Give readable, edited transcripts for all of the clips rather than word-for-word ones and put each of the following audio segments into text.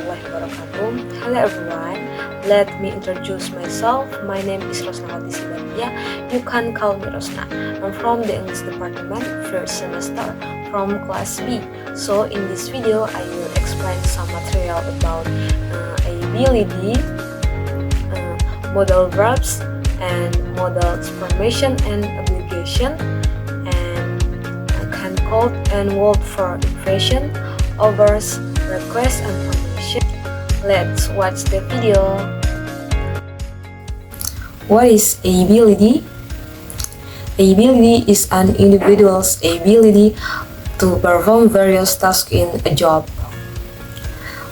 warahmatullahi wabarakatuh. Hello everyone, let me introduce myself. My name is Rosnawati Sibatia. You can call me Rosna. I'm from the English department, first semester, from class B. So in this video, I will explain some material about ability, modal verbs, and modal formation and obligation, and can code and word for invasion, overs, request, and permission. Let's watch the video. What is ability? Ability is an individual's ability to perform various tasks in a job.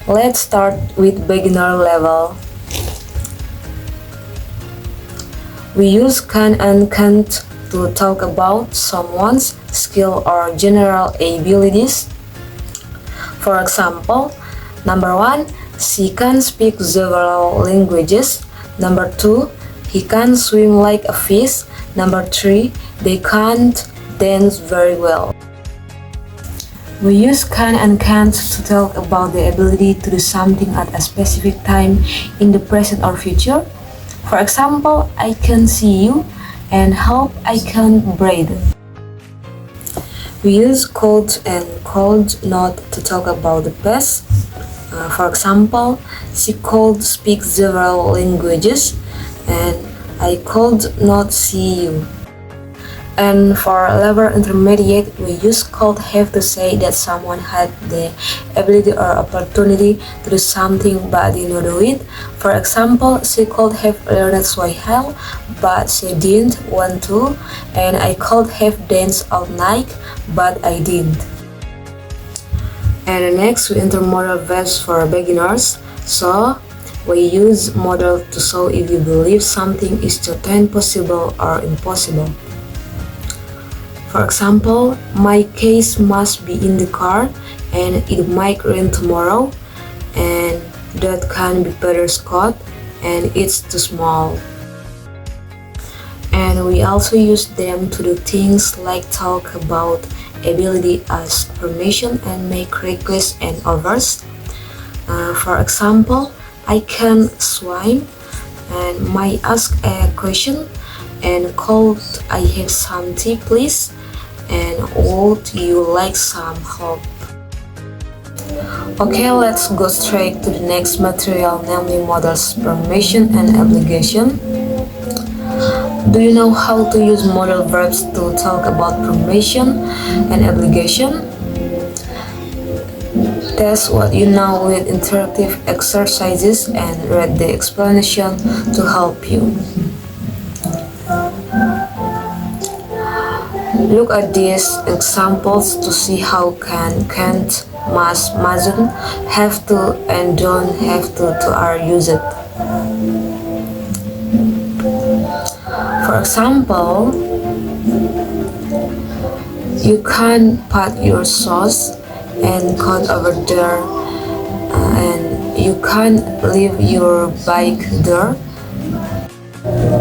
Let's start with beginner level. We use can and can't to talk about someone's skill or general abilities. For example, number 1, she can speak several languages. Number 2, he can swim like a fish. Number 3, they can't dance very well. We use can and can't to talk about the ability to do something at a specific time in the present or future. For example, I can see you and hope I can breathe. We use could and could not to talk about the past. For example, she could speak several languages and I could not see you. And for level intermediate, we use could have to say that someone had the ability or opportunity to do something but did not do it. For example, she could have learned Swahili but she didn't want to, and I could have danced all night but I didn't. And next we enter modal verbs for beginners. So we use modal to show if you believe something is certain, possible, or impossible. For example, my case must be in the car and it might rain tomorrow, and that can be Peter's coat and it's too small. And we also use them to do things like talk about ability, ask permission, and make requests and offers. For example, I can swim and might ask a question, and could I have some tea please, and would you like some help? Okay, let's go straight to the next material, namely modals, permission, and obligation. Do you know how to use modal verbs to talk about permission and obligation? Test what you know with interactive exercises and read the explanation to help you. Look at these examples to see how can, can't, must, mustn't, have to, and don't have to are used. For example, you can put your sauce and cut over there, and you can leave your bike there.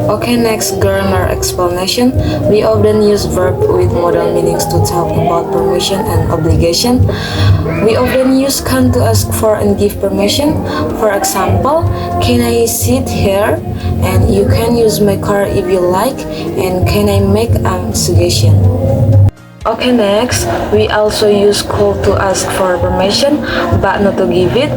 Okay, next grammar explanation. We often use verb with modal meanings to talk about permission and obligation. We often use can to ask for and give permission. For example, can I sit here? And you can use my car if you like. And can I make a suggestion? Okay, next, we also use could to ask for permission, but not to give it.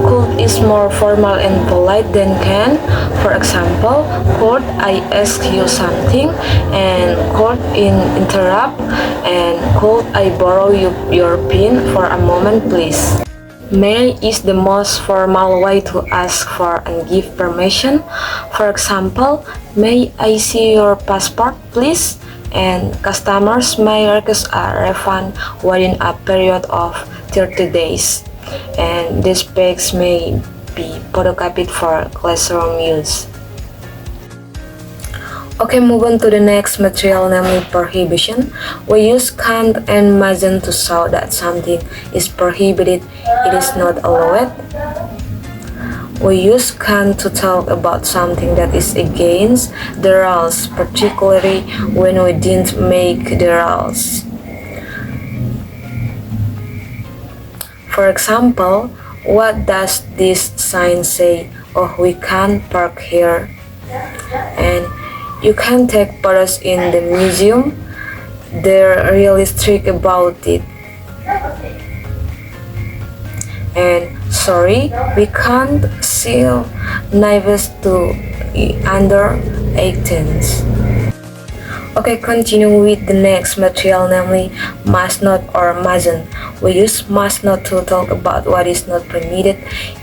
Could is more formal and polite than can. For example, could I ask you something, and could interrupt, and could I borrow your pen for a moment, please. May is the most formal way to ask for and give permission. For example, may I see your passport, please? And customers may request a refund within a period of 30 days. And these bags may be photocopied for classroom use. Okay, move on to the next material, namely prohibition. We use can't and mustn't to show that something is prohibited, it is not allowed. We use can to talk about something that is against the rules, particularly when we didn't make the rules. For example, what does this sign say? Oh, we can't park here. And you can take photos in the museum. They're really strict about it. And sorry, we can't sell knives to under 18s. Okay, continue with the next material, namely must not or mustn't. We use must not to talk about what is not permitted.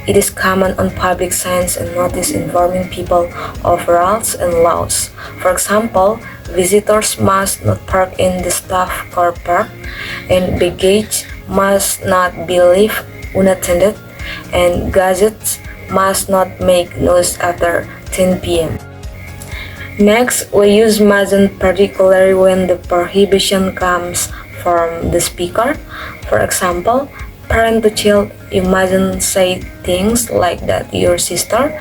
It is common on public signs and notice informing people of rules and laws. For example, visitors must not park in the staff car park, and baggage must not be left unattended, and gadgets must not make noise after 10 p.m. Next, we use mustn't particularly when the prohibition comes from the speaker. For example, parent to child, you mustn't say things like that to your sister.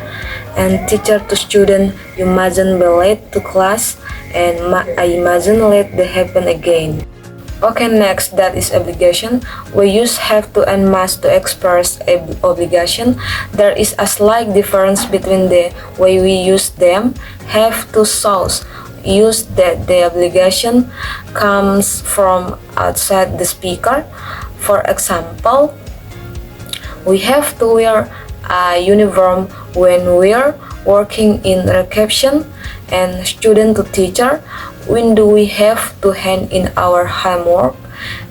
And teacher to student, you mustn't be late to class, and I mustn't let that happen again. Okay, next, that is obligation. We use have to and must to express obligation. There is a slight difference between the way we use them. Have to shows use that the obligation comes from outside the speaker. For example, we have to wear a uniform when we're working in reception, and student to teacher, when do we have to hand in our homework,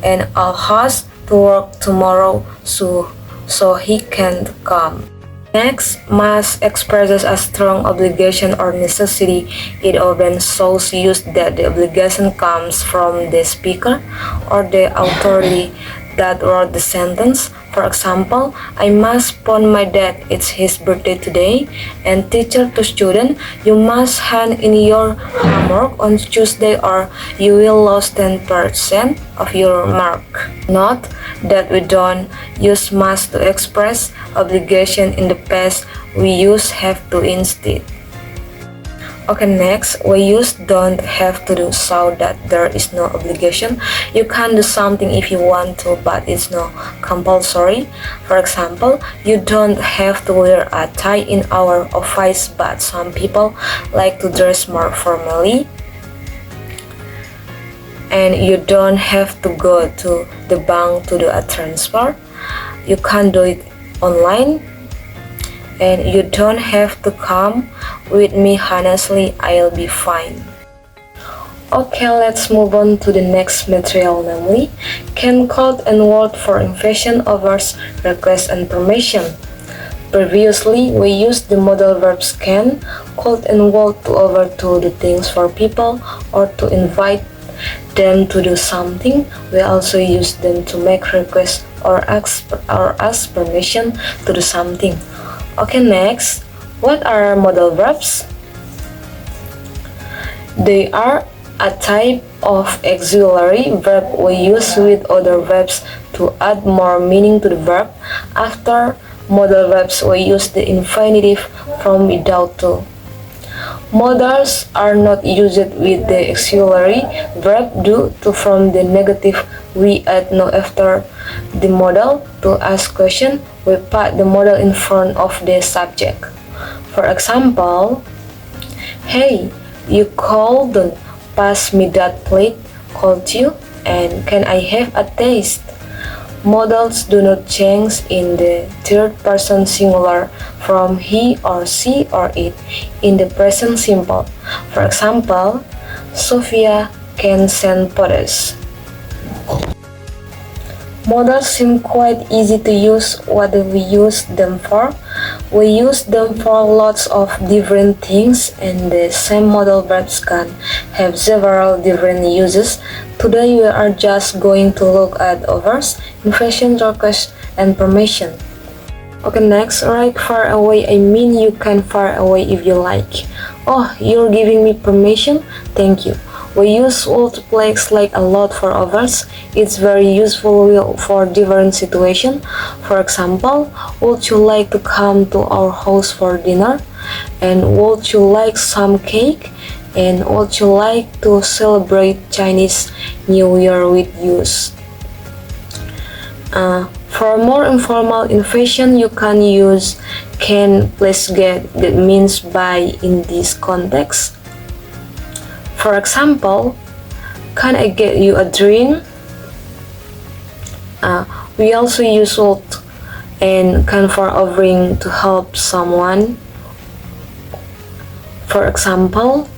and I'll has to work tomorrow so he can't come. Next, must expresses a strong obligation or necessity. It often shows use that the obligation comes from the speaker or the authority that wrote the sentence. For example, I must phone my dad, it's his birthday today. And teacher to student, you must hand in your homework on Tuesday or you will lose 10% of your mark. Note that we don't use must to express obligation in the past, we use have to instead. Okay, next, we use don't have to do so that there is no obligation. You can do something if you want to, but it's not compulsory. For example, you don't have to wear a tie in our office, but some people like to dress more formally. And you don't have to go to the bank to do a transfer. You can do it online. And you don't have to come with me, honestly, I'll be fine. Okay, let's move on to the next material, namely can code and word for invasion overs request and permission. Previously, we used the modal verbs can, code and word to overdo the things for people or to invite them to do something. We also use them to make requests or ask permission to do something. Okay, next, what are modal verbs? They are a type of auxiliary verb we use with other verbs to add more meaning to the verb. After modal verbs, we use the infinitive from without to. Modals are not used with the auxiliary verb due to from the negative we add no after the modal. To ask question, we put the modal in front of the subject. For example, hey, you couldn't pass me that plate, could you? And can I have a taste? Modals do not change in the third person singular from he or she or it in the present simple. For example, Sophia can send photos. Modals seem quite easy to use. What do we use them for? We use them for lots of different things, and the same modal verbs can have several different uses. Today we are just going to look at overs, invasion, request, and permission. Okay, next, right far away, I mean you can far away if you like. Oh, you're giving me permission? Thank you. We use multiplex like a lot for overs. It's very useful for different situations. For example, would you like to come to our house for dinner? And would you like some cake? And would you like to celebrate Chinese New Year with us? For more informal invasion, you can use can, please, get, that means buy in this context. For example, can I get you a drink? We also use would and can for offering to help someone. For example,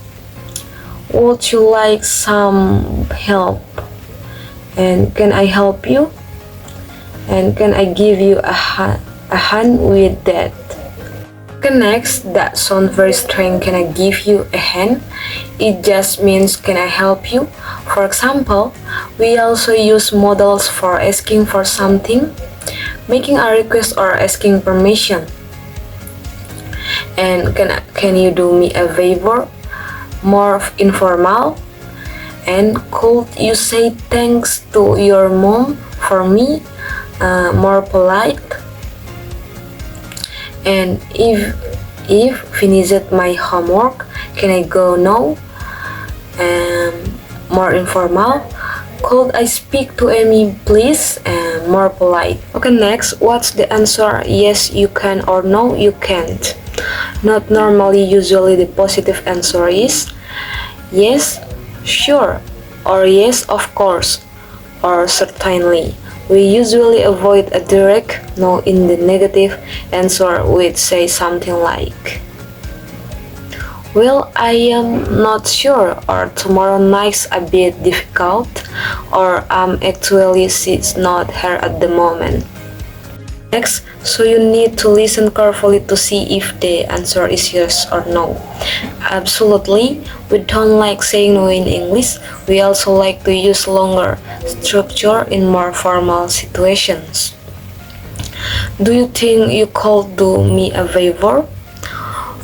would you like some help? And can I help you? And can I give you a hand with that? Okay, next, that sounds very strange. Can I give you a hand? It just means can I help you? For example, we also use modals for asking for something, making a request or asking permission. And can you do me a favor? More informal. And could you say thanks to your mom for me? More polite. And if finished my homework, can I go now? More informal. Could I speak to Amy, please? More polite. Okay, next, what's the answer? Yes, you can, or no, you can't. Not normally. Usually the positive answer is yes, sure, or yes, of course, or certainly. We usually avoid a direct no in the negative answer with say something like, well, I am not sure, or tomorrow night's a bit difficult, or actually she's not here at the moment. Next, so you need to listen carefully to see if the answer is yes or no. Absolutely, we don't like saying no in English. We also like to use longer structure in more formal situations. Do you think you could do me a favor?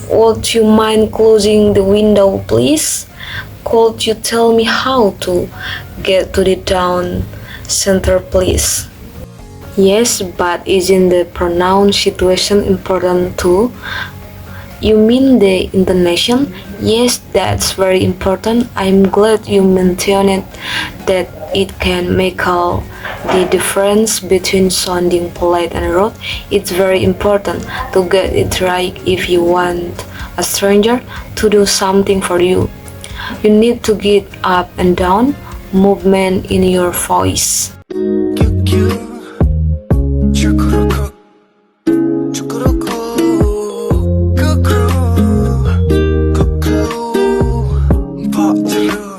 Would you mind closing the window, please? Could you tell me how to get to the town center, please? Yes, but isn't the pronoun situation important too? You mean the intonation? Yes, that's very important. I'm glad you mentioned that it can make all the difference between sounding polite and rude. It's very important to get it right if you want a stranger to do something for you. You need to get up and down movement in your voice. Pop the